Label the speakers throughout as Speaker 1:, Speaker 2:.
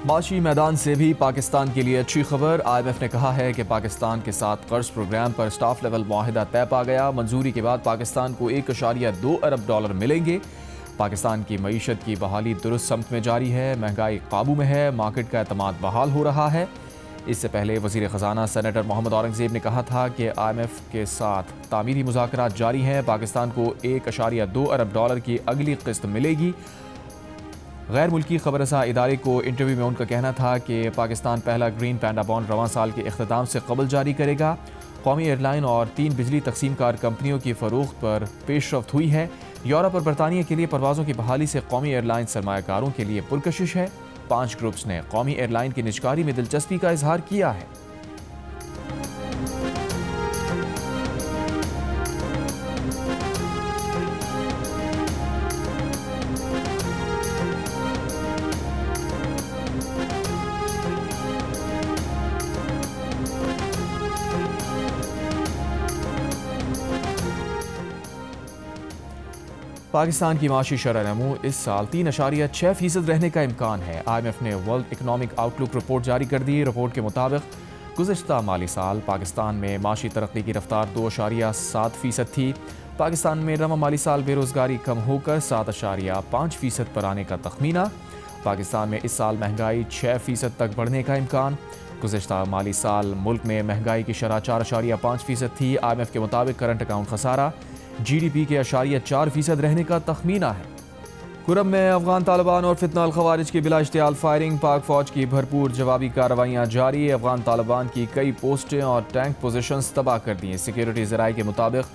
Speaker 1: माशी मैदान से भी पाकिस्तान के लिए अच्छी खबर। IMF ने कहा है कि पाकिस्तान के साथ कर्ज प्रोग्राम पर स्टाफ लेवल मुआहिदा तय पा गया। मंजूरी के बाद पाकिस्तान को $1.2 अरब मिलेंगे। पाकिस्तान की मईशत की बहाली दुरुस्त समत में जारी है, महंगाई काबू में है, मार्केट का एतमाद बहाल हो रहा है। इससे पहले वज़ीर ख़जाना सेनेटर मोहम्मद औरंगज़ेब ने कहा था कि IMF के साथ तामीरी मुज़ाकरात जारी हैं, पाकिस्तान को $1.2 अरब की अगली किस्त मिलेगी। गैर मुल्की खबरसा इदारे को इंटरव्यू में उनका कहना था कि पाकिस्तान पहला ग्रीन पैंडा बॉन्ड रवां साल के इख्तिताम से कबल जारी करेगा। कौमी एयरलाइन और 3 बिजली तकसीम कार कंपनियों की फ़रोख्त पर पेशरफ्त हुई है। यूरोप और बरतानिया के लिए परवाज़ों की बहाली से कौमी एयरलाइन सरमायाकारों के लिए पुरकशिश है। 5 ग्रुप्स ने कौमी एयरलाइन की निजकारी में दिलचस्पी का इजहार किया है। पाकिस्तान की माशी शरह नमू इस साल 3.6% रहने का इम्कान है। IMF ने वर्ल्ड इकनॉमिक आउटलुक रिपोर्ट जारी कर दी। रिपोर्ट के मुताबिक गुज़श्ता माली साल पाकिस्तान में माशी तरक्की की रफ्तार 2.7% थी। पाकिस्तान में रवा माली साल बेरोज़गारी कम होकर 7.5% पर आने का तखमीना। पाकिस्तान में इस साल महंगाई 6% तक बढ़ने का इम्कान। गुज़श्ता माली साल मुल्क में महंगाई की शरह 4.5% थी। IMF के मुताबिक करंट अकाउंट खसारा GDP के 4% रहने का तखमीना है। कुरम में अफगान तालिबान और फितना अल खवारिज की बिला इश्तियाल फायरिंग, पाक फौज की भरपूर जवाबी कार्रवाइयाँ जारी। अफगान तालिबान की कई पोस्टें और टैंक पोजीशंस तबाह कर दी। सिक्योरिटी ज़राए के मुताबिक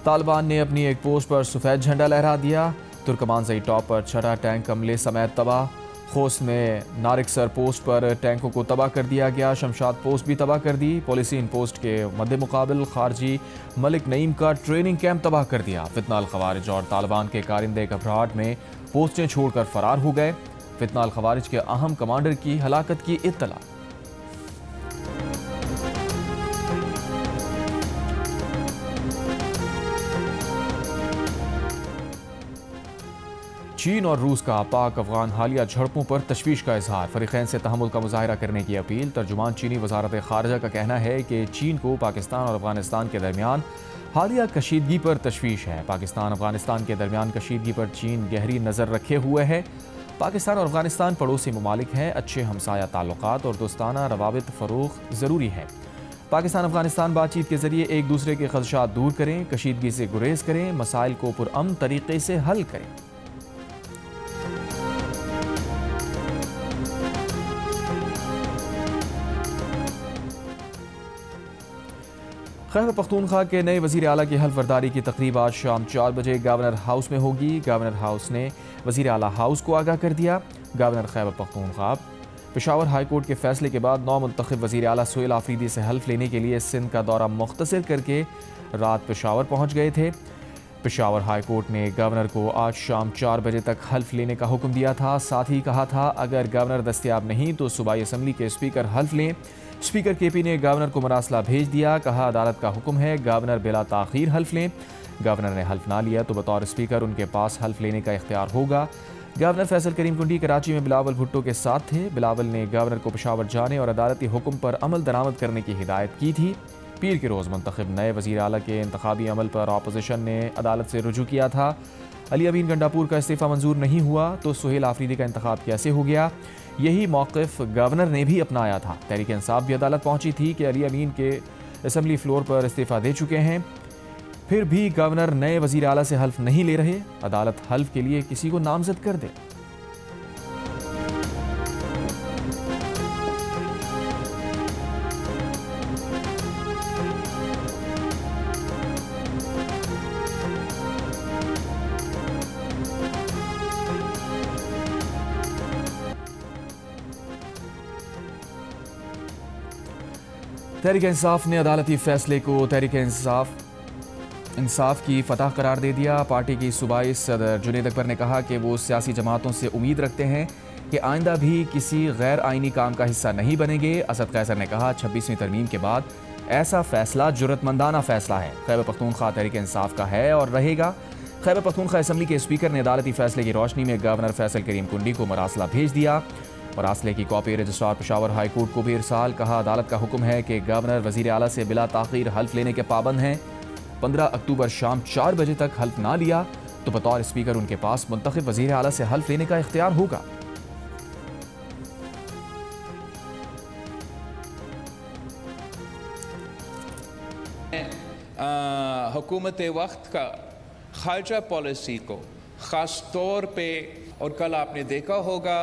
Speaker 1: तालिबान ने अपनी एक पोस्ट पर सफ़ेद झंडा लहरा दिया। तुर्कमानजई टॉप पर 6 टैंक अमले समेत तबाह। खोस में नारिकसर पोस्ट पर टैंकों को तबाह कर दिया गया। शमशाद पोस्ट भी तबाह कर दी। पोलिसीन पोस्ट के मद्दे मुकाबिल खारजी मलिक नईम का ट्रेनिंग कैंप तबाह कर दिया। फितना अल खवारिज और तालिबान के कारिंदे घबराहट में पोस्टें छोड़कर फरार हो गए। फितना अल खवारिज के अहम कमांडर की हलाकत की इत्तला। चीन और रूस का पाक अफगान हालिया झड़पों पर तशवीश का इजहार, फरीकैन से तहम्मुल का मुजाहरा करने की अपील। तर्जुमान चीनी वजारत खारजा का कहना है कि चीन को पाकिस्तान और अफगानिस्तान के दरमियान हालिया कशीदगी पर तशवीश है। पाकिस्तान अफगानिस्तान के दरमियान कशीदगी पर चीन गहरी नज़र रखे हुए है। पाकिस्तान और अफगानिस्तान पड़ोसी ममालिक हैं। अच्छे हमसाया ताल्लुकात और दोस्ताना रवाबित फ़रोग़ ज़रूरी है। पाकिस्तान अफगानिस्तान बातचीत के जरिए एक दूसरे के खदशात दूर करें, कशीदगी से गुरेज करें, मसाइल को पुरअमन तरीके से हल करें। खैबर पख्तूनख्वा के नए वज़ीर आला की हल्फ बर्दारी की तकरीब आज शाम 4 बजे गवर्नर हाउस में होगी। गवर्नर हाउस ने वज़ीर आला हाउस को आगाह कर दिया। Governor Khyber Pakhtunkhwa Peshawar high court के फैसले के बाद नौ मुंतखब वज़ीर आला सुहेल आफरीदी से हल्फ लेने के लिए सिंध का दौरा मुख्तसर करके रात पेशावर पहुँच गए थे। पेशावर हाई कोर्ट ने गवर्नर को आज शाम 4 बजे तक हल्फ लेने का हुक्म दिया था। साथ ही कहा था अगर गवर्नर दस्तयाब नहीं तो सूबाई असम्बली के स्पीकर हल्फ लें। स्पीकर KP ने गवर्नर को मरासला भेज दिया। कहा अदालत का हुक्म है, गवर्नर बिला ताखीर हल्फ लें। गवर्नर ने हल्फ ना लिया तो बतौर स्पीकर उनके पास हल्फ लेने का इख्तियार होगा। गवर्नर फैसल करीम कुंडी कराची में बिलावल भुट्टो के साथ थे। बिलावल ने गवर्नर को पेशावर जाने और अदालती हुक्म पर अमल दरामद करने की हिदायत की थी। पीर के रोज़ मुंतखब नए वज़ीर आला के इंतखाबी अमल पर अपोजिशन ने अदालत से रुजू किया था। अली अमीन गंडापुर का इस्तीफ़ा मंजूर नहीं हुआ तो सुहेल आफरीदी का इंतखाब कैसे हो गया? यही मौक़िफ़ गवर्नर ने भी अपनाया था। तहरीक इंसाफ भी अदालत पहुंची थी कि अली अमीन के असम्बली फ्लोर पर इस्तीफ़ा दे चुके हैं, फिर भी गवर्नर नए वज़ीर आला से हल्फ नहीं ले रहे। अदालत हल्फ के लिए किसी को नामज़द कर दे। तहरीक इंसाफ ने अदालती फैसले को तहरीक इंसाफ की फतह करार दे दिया। पार्टी की सूबाई सदर जुनैद अकबर ने कहा कि वो सियासी जमातों से उम्मीद रखते हैं कि आइंदा भी किसी गैर आइनी काम का हिस्सा नहीं बनेंगे। असद कैसर ने कहा 26वीं तरमीम के बाद ऐसा फैसला जुर्रतमंदाना फैसला है। खैबर पख्तूनख्वा तहरीक इंसाफ का है और रहेगा। खैबर पख्तूनख्वा असम्बली के स्पीकर ने अदालती फैसले की रोशनी में गवर्नर फैसल करीम कुंडी को मरासला भेज दिया। मरासले की copy registrar Peshawar high court को भी इरसाल। कहा, अदालत का हुक्म है कि गवर्नर वजीर आला से बिला ताखीर हल्फ लेने के पाबंद हैं। 15 अक्टूबर शाम 4 बजे तक हल्फ ना लिया तो बतौर स्पीकर उनके पास मुंतखब वजीर आला से हल्फ लेने का इख्तियार होगा।
Speaker 2: हुकूमत वक्त का खारजा पॉलिसी को ख़ास तौर पे, और कल आपने देखा होगा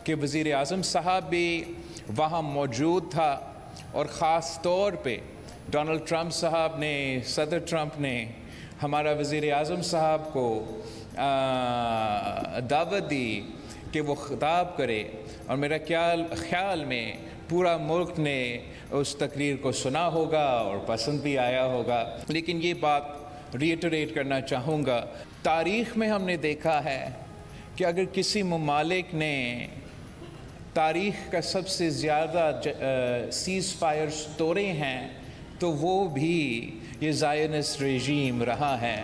Speaker 2: कि वज़ीर आज़म साहब भी वहाँ मौजूद था और ख़ास तौर पे डोनाल्ड ट्रंप साहब ने, सदर ट्रंप ने हमारा वज़ीर आज़म साहब को दावत दी कि वो खिताब करे, और मेरा ख्याल में पूरा मुल्क ने उस तकरीर को सुना होगा और पसंद भी आया होगा। लेकिन ये बात रीइटरेट करना चाहूँगा, तारीख़ में हमने देखा है कि अगर किसी ममालिक ने तारीख़ का सबसे ज़्यादा सीज़ फायर्स तोड़े हैं तो वो भी ये ज़ायनिस्ट रेजीम रहा है।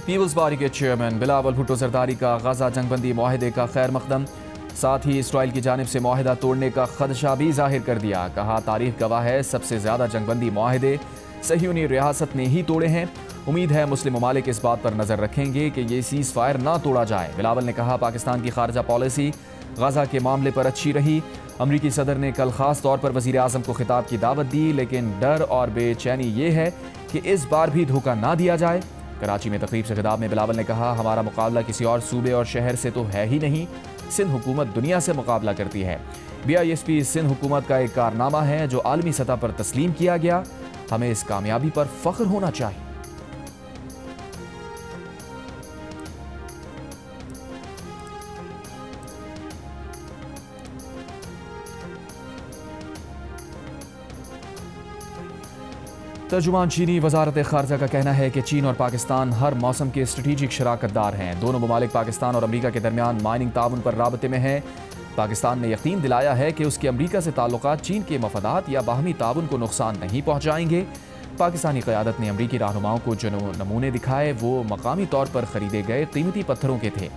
Speaker 1: पीपल्स पार्टी के चेयरमैन बिलावल भुट्टो जरदारी का गजा जंगबंदी माहिदे का खैर मकदम, साथ ही इसराइल की जानिब से माहिदा तोड़ने का खदशा भी जाहिर कर दिया। कहा, तारीख गवाह है सबसे ज़्यादा जंगबंदी माहिदे सहीयूनी रियासत ने ही तोड़े हैं। उम्मीद है मुस्लिम ममालिक इस बात पर नज़र रखेंगे कि ये सीज़ फायर ना तोड़ा जाए। बिलावल ने कहा, पाकिस्तान की खारजा पॉलिसी गजा के मामले पर अच्छी रही। अमरीकी सदर ने कल ख़ास तौर पर वज़ीर आज़म को खिताब की दावत दी, लेकिन डर और बेचैनी ये है कि इस बार भी धोखा ना दिया जाए। कराची में तकरीब से खिताब में बिलावल ने कहा, हमारा मुकाबला किसी और सूबे और शहर से तो है ही नहीं, सिंध हुकूमत दुनिया से मुकाबला करती है। BISP सिंध हुकूमत का एक कारनामा है जो आलमी सतह पर तस्लीम किया गया। हमें इस कामयाबी पर फख्र होना चाहिए। तर्जुमान चीनी वजारत खारजा का कहना है कि चीन और पाकिस्तान हर मौसम के स्ट्रेटेजिक शराकतदार हैं। दोनों ममालिक पाकिस्तान और अमरीका के दरमियान माइनिंग ताउन पर राबते में हैं। पाकिस्तान ने यकीन दिलाया है कि उसके अमरीका से ताल्लुकात चीन के मफादात या बाहमी ताउन को नुकसान नहीं पहुँचाएंगे। पाकिस्तानी क़यादत ने अमरीकी रहनुमाओं को जो नमूने दिखाए वो मकामी तौर पर ख़रीदे गए कीमती पत्थरों के थे।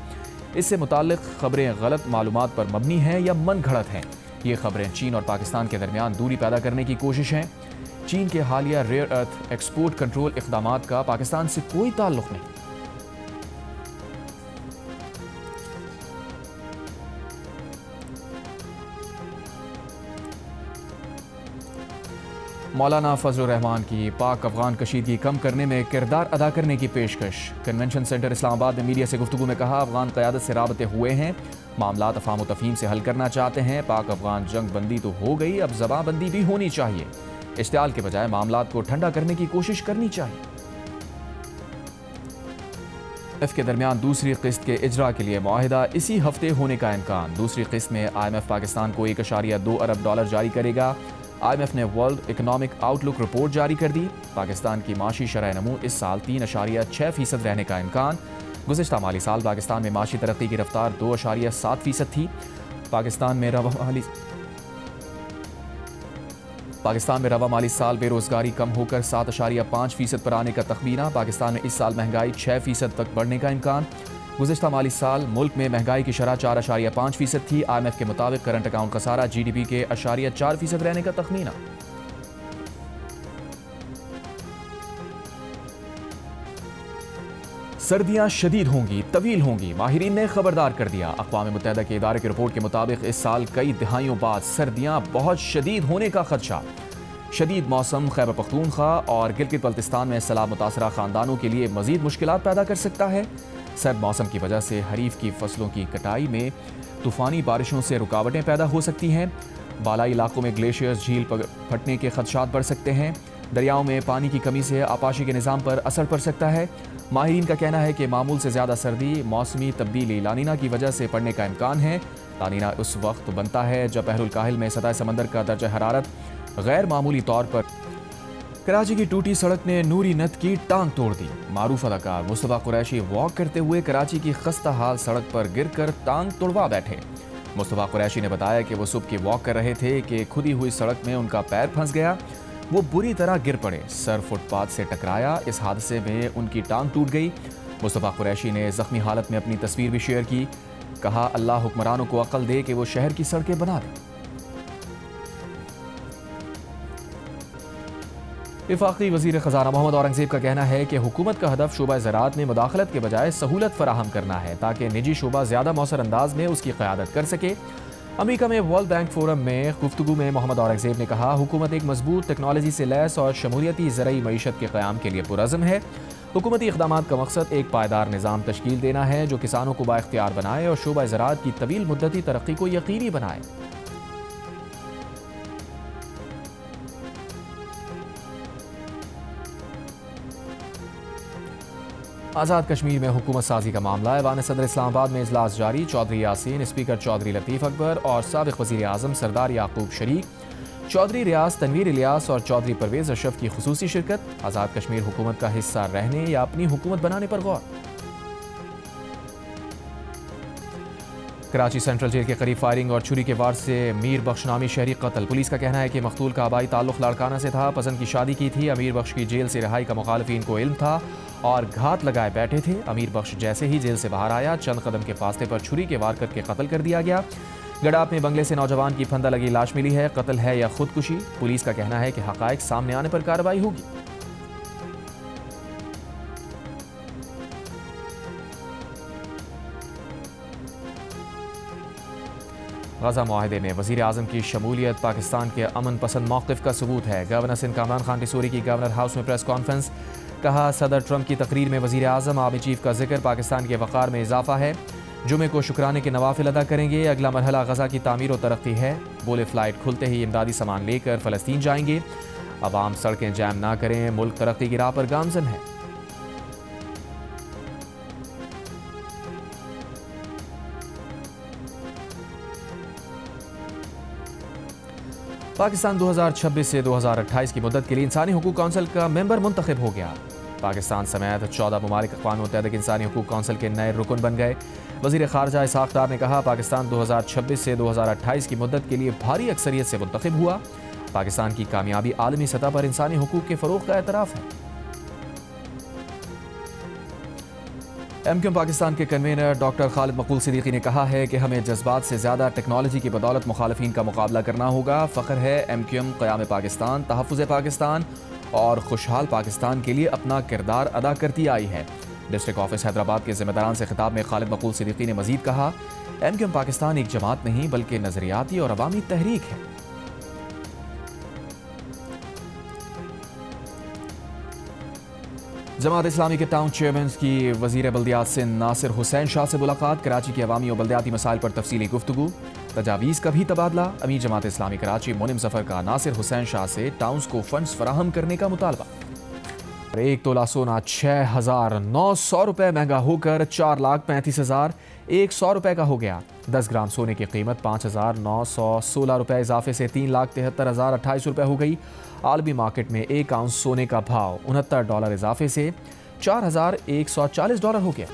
Speaker 1: इससे मुताल्लिक़ ख़बरें गलत मालूमात पर मबनी हैं या मन घड़त हैं। ये ख़बरें चीन और पाकिस्तान के दरमियान दूरी पैदा करने की कोशिश हैं। चीन के हालिया रेयर अर्थ एक्सपोर्ट कंट्रोल इक़दामात का पाकिस्तान से कोई ताल्लुक़ नहीं। मौलाना फजलुर रहमान की पाक अफगान कशीदगी कम करने में किरदार अदा करने की पेशकश। कन्वेंशन सेंटर इस्लामाबाद में मीडिया से गुफ्तगू में कहा, अफगान क़यादत से राबते हुए हैं, मामलात अफ़ाम तफ़हीम से हल करना चाहते हैं। पाक अफगान जंग बंदी तो हो गई, अब ज़बाबंदी भी होनी चाहिए। इश्तियाल के बजाय मामलात को ठंडा करने की कोशिश करनी चाहिए। IMF के दरमियान दूसरी किस्त के इजरा के लिए मुआहिदा इसी हफ्ते होने का इम्कान। दूसरी किस्त में IMF पाकिस्तान को $1.2 अरब जारी करेगा। IMF ने वर्ल्ड इकोनॉमिक आउटलुक रिपोर्ट जारी कर दी। पाकिस्तान की माशी शरह नमू इस साल 3.6% रहने का इम्कान। गुज़िश्ता माली साल पाकिस्तान में माशी तरक्की की रफ्तार 2.7% थी। पाकिस्तान में रवा माली साल बेरोजगारी कम होकर 7.5% पर आने का तखमीना। पाकिस्तान में इस साल महंगाई 6% तक बढ़ने का इम्कान। गुज़िश्ता माली साल मुल्क में महंगाई की शरह 4.5% थी। IMF के मुताबिक करंट अकाउंट खसारा GDP के 0.4% रहने का तखमीना। सर्दियां शदीद होंगी, तवील होंगी, माहिरीन ने खबरदार कर दिया। अक़वाम मुत्तहिदा के इदारे की रिपोर्ट के मुताबिक इस साल कई दिहाइयों बाद सर्दियां बहुत शदीद होने का खदशा। शदीद मौसम खैबर पख्तूनख्वा और गिलगित बल्तिस्तान में सैलाब मुतासरा ख़ानदानों के लिए मज़ीद मुश्किलात पैदा कर सकता है। सर्द मौसम की वजह से खरीफ की फसलों की कटाई में तूफ़ानी बारिशों से रुकावटें पैदा हो सकती हैं। बालाई इलाकों में ग्लेशियर्स झील फटने के खदशात बढ़ सकते हैं। दरियाओं में पानी की कमी से आपाशी के निज़ाम पर असर पड़ सकता है। माहिरीन का कहना है कि मामूल से ज़्यादा सर्दी मौसमी तब्दीली लानीना की वजह से पड़ने का इम्कान है। लानीना उस वक्त बनता है जब बहरुल काहिल में सतह समंदर का दर्जा हरारत गैर मामूली तौर पर। कराची की टूटी सड़क ने नूरी नद की टांग तोड़ दी। मारूफ अदाकार मुस्तफ़ा कुरैशी वॉक करते हुए कराची की खस्ता हाल सड़क पर गिरकर टांग तोड़वा बैठे। मुस्तफ़ा कुरैशी ने बताया कि वो सुबह की वॉक कर रहे थे कि खुदी हुई सड़क में उनका पैर फंस गया। वो बुरी तरह गिर पड़े, सर फुटपाथ से टकराया। इस हादसे में उनकी टांग टूट गई। मुस्तफ़ा कुरैशी ने जख्मी हालत में अपनी तस्वीर भी शेयर की। कहा अल्लाह हुक्मरानों को अक्ल दे कि वो शहर की सड़कें बना दें। वफाकी वजीर खजाना मोहम्मद औरंगजेब का कहना है कि हुकूमत का हदफ शोबा ज़राअत में मुदाखलत के बजाय सहूलत फराहम करना है ताकि निजी शोबा ज़्यादा मौसर अंदाज में उसकी क़यादत कर सके। अमेरिका में वर्ल्ड बैंक फोरम में गुफ्तगू में मोहम्मद औरंगजेब ने कहा हुकूमत एक मजबूत टेक्नोलॉजी से लैस और शमूलियती ज़रई मईशत के क़याम के लिए पुरज़्म है। हुकूमती इक़दामात का मकसद एक पायदार निज़ाम तश्कील देना है जो किसानों को बाइख्तियार बनाए और शोबा ज़राअत की तवील मुद्दती तरक्की को यकीनी बनाए। आज़ाद कश्मीर में हुकूमत साजी का मामला। ऐवान सदर इस्लामाबाद में इजलास जारी। चौधरी यासीन, स्पीकर चौधरी लतीफ़ अकबर और साबिक़ वज़ीर आज़म सरदार याकूब शरीक, चौधरी रियाज तनवीर इलियास और चौधरी परवेज़ अशरफ की खुसूसी शिरकत। आज़ाद कश्मीर हुकूमत का हिस्सा रहने या अपनी हुकूमत बनाने पर गौर। कराची सेंट्रल जेल के करीब फायरिंग और छुरी के वार से मीर बख्श नामी शहरी कत्ल। पुलिस का कहना है कि मकतूल का आबाई ताल्लुक लाड़काना से था, पसंद की शादी की थी। अमीर बख्श की जेल से रिहाई का मुखालिफिन को इल्म था और घात लगाए बैठे थे। अमीर बख्श जैसे ही जेल से बाहर आया चंद कदम के फासले पर छुरी के वार करके कत्ल कर दिया गया। गडाप में बंगले से नौजवान की फंदा लगी लाश मिली है। कत्ल है या खुदकुशी, पुलिस का कहना है कि हकायक सामने आने पर कार्रवाई होगी। गजा मुआहदे में वज़ीर आज़म की शमूलियत पाकिस्तान के अमन पसंद मौक़िफ़ का सबूत है। गवर्नर सिंध कामरान खान टिसूरी की गवर्नर हाउस में प्रेस कॉन्फ्रेंस। कहा सदर ट्रंप की तकरीर में वज़ीर आज़म आर्मी चीफ का जिक्र पाकिस्तान के वक़ार में इजाफा है। जुमे को शुक्राने के नवाफिल अदा करेंगे। अगला मरहला गजा की तामीर और तरक्की है। बोले फ़्लाइट खुलते ही इमदादी सामान लेकर फ़लस्तीन जाएंगे। अवाम सड़कें जैम ना करें, मुल्क तरक्की की राह पर गामज़न है। पाकिस्तान 2026 से 2028 की मुद्दत के लिए इंसानी हुकूक काउंसिल का मेंबर मुंतखब हो गया। पाकिस्तान समेत 14 ममालिक अक़वाम मुत्तहिदा के इंसानी हुकूक काउंसिल के नए रुकन बन गए। वज़ीर ख़ारजा इसहाक़ डार ने कहा पाकिस्तान 2026 से 2028 की मुद्दत के लिए भारी अक्सरियत से मुंतखब हुआ। पाकिस्तान की कामयाबी आलमी सतह पर इंसानी हुकूक के फ़रोग़ का एतराफ़ है। एमक्यूएम पाकिस्तान के कन्वीनर डॉक्टर खालिद मकबूल सिद्दीकी ने कहा है कि हमें जज्बात से ज़्यादा टेक्नोलॉजी की बदौलत मुखालिफिन का मुकाबला करना होगा। फ़ख्र है एमक्यूएम क़याम पाकिस्तान, तहफ़्फ़ुज़ पाकिस्तान और खुशहाल पाकिस्तान के लिए अपना किरदार अदा करती आई है। डिस्ट्रिक्ट ऑफिस हैदराबाद के ज़िम्मेदारान से खिताब में खालिद मकबूल सिद्दीकी ने मज़ीद कहा एमक्यूएम पाकिस्तान एक जमात नहीं बल्कि नज़रियाती और अवामी तहरीक है। जमात इस्लामी के टाउन चेयरमैन की वज़ीर बल्दियात से नासिर हुसैन शाह से मुलाकात। कराची के अवामी और बल्दियाती मसाइल पर तफसीली गुफ्तगू। तजावीज़ का भी तबादला। अमीर जमात इस्लामी कराची मुनिम ज़फ़र का नासिर हुसैन शाह से टाउन्स को फंड्स फराहम करने का मुतालबा। 1 तोला सोना 6,900 रुपये महंगा होकर 4,35,100 रुपये का हो गया। 10 ग्राम सोने की कीमत 5,916 रुपये इजाफे से 3,73,028 रुपये हो गई। आलमी मार्केट में 1 आउंस सोने का भाव $69 इजाफे से $4,140 हो गया।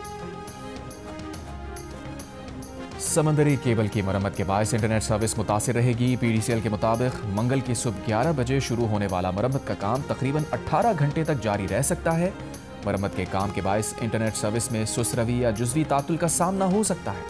Speaker 1: समंदरी केबल की मरम्मत के बायस इंटरनेट सर्विस मुतासिर रहेगी। PDCL के मुताबिक मंगल की सुबह 11 बजे शुरू होने वाला मरम्मत का काम तकरीबन 18 घंटे तक जारी रह सकता है। मरम्मत के काम के बायस इंटरनेट सर्विस में सुसरवी या जुज़वी तातुल का सामना हो सकता है।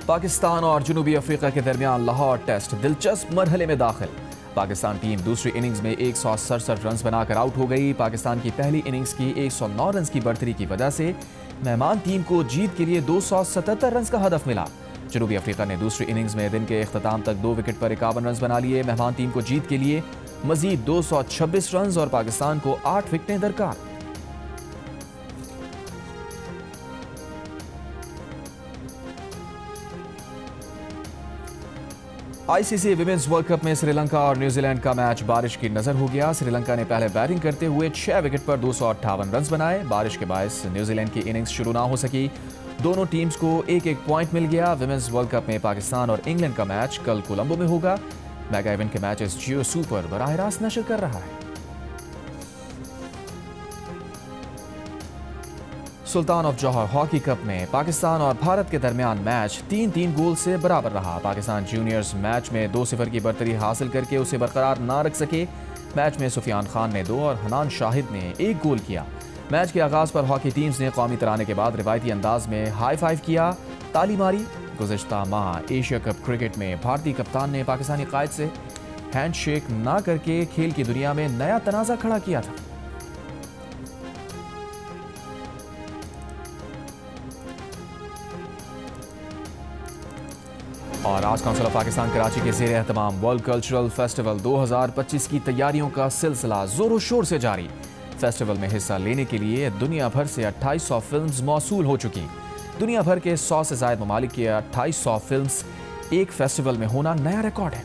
Speaker 1: पाकिस्तान और जनूबी अफ्रीका के दरमियान लाहौर टेस्ट दिलचस्प मरहले में दाखिल। पाकिस्तान टीम दूसरी इनिंग्स में 167 रन बनाकर आउट हो गई। पाकिस्तान की पहली इनिंग्स की 109 रन की बढ़तरी की वजह से मेहमान टीम को जीत के लिए 277 रन का हदफ मिला। जनूबी अफ्रीका ने दूसरी इनिंग्स में दिन के इख्तिताम तक 2 विकेट पर 51 रन बना लिए। मेहमान टीम को जीत के लिए मजीद 226 रन और पाकिस्तान को 8 विकेटें दरकार। ICC विमेंस वर्ल्ड कप में श्रीलंका और न्यूजीलैंड का मैच बारिश की नजर हो गया। श्रीलंका ने पहले बैटिंग करते हुए 6 विकेट पर 258 रन बनाए। बारिश के बायस न्यूजीलैंड की इनिंग्स शुरू ना हो सकी। दोनों टीम्स को एक एक पॉइंट मिल गया। विमेंस वर्ल्ड कप में पाकिस्तान और इंग्लैंड का मैच कल कोलंबो में होगा। मेगा इवेंट के मैचेस जियो सुपर बराह रास्त नशर कर रहा है। सुल्तान ऑफ जौहर हॉकी कप में पाकिस्तान और भारत के दरमियान मैच 3-3 गोल से बराबर रहा। पाकिस्तान जूनियर्स मैच में 2-0 की बढ़तरी हासिल करके उसे बरकरार ना रख सके। मैच में सुफियान खान ने 2 और हनान शाहिद ने 1 गोल किया। मैच के आगाज़ पर हॉकी टीम्स ने कौमी तराने के बाद रिवायती अंदाज में हाई फाइव किया, ताली मारी। गुज़िश्ता माह एशिया कप क्रिकेट में भारतीय कप्तान ने पाकिस्तानी कायद से हैंडशेक ना करके खेल की दुनिया में नया तनाज़ा खड़ा किया था। और आज काउंसिल ऑफ पाकिस्तान कराची के ज़ेर एहतमाम वर्ल्ड कल्चरल फेस्टिवल 2025 की तैयारियों का सिलसिला जोरों शोर से जारी। फेस्टिवल में हिस्सा लेने के लिए दुनिया भर से 2800 फिल्म्स मौसूल हो चुकी। दुनिया भर के 100 से ज़ायद ममालिक के 2800 फिल्म्स एक फेस्टिवल में होना नया रिकॉर्ड है।